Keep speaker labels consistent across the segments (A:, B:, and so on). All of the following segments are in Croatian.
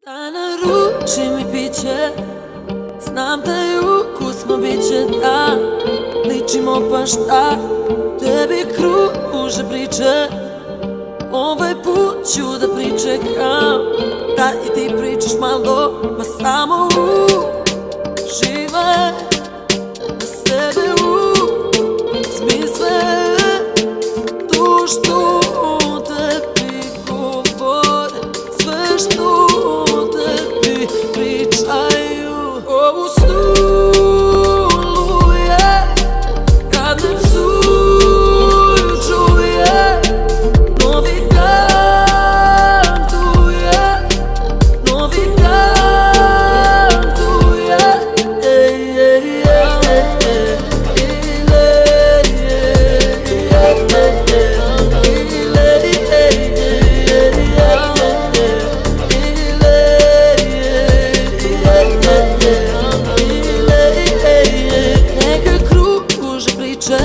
A: Da naruči mi piće, znam da je ukusno biće, da ličimo pa šta, tebi kruže priče. Ovaj put ću da pričekam, da i ti pričaš malo, ma samo uživaj, da sebe smisle to što tebi govore, sve što tebi pričaju. Ovu stuluje kad me psuju, čuje novi dan tu je, novi dan tu je. Neka kruže priče,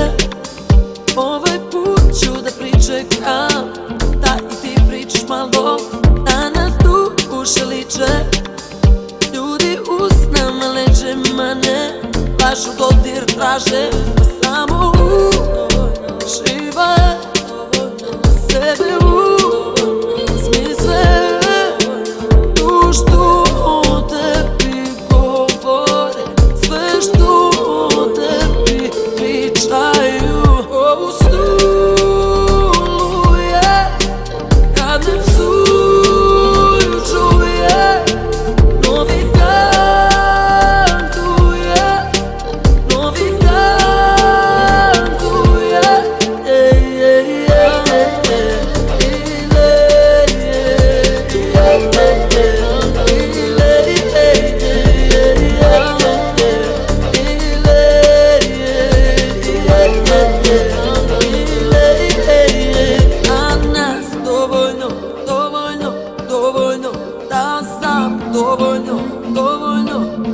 A: ovaj put ću da pričekam, da i ti pričaš malo, da nas duše liče. Ljudi usnama leže, ma ne lažu, dodir traže, pa samo uživaj, da sebe smisle to što tebi govore, sve što tebi pričaju. Ovu stuluje kad me psuju, čuje novi dan tu je, novi dan tu je.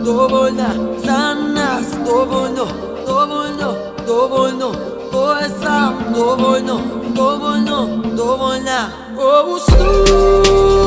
A: Dovoljna za nas, dovoljno, to je sam dovoljno, dovoljna. Ovu stuluje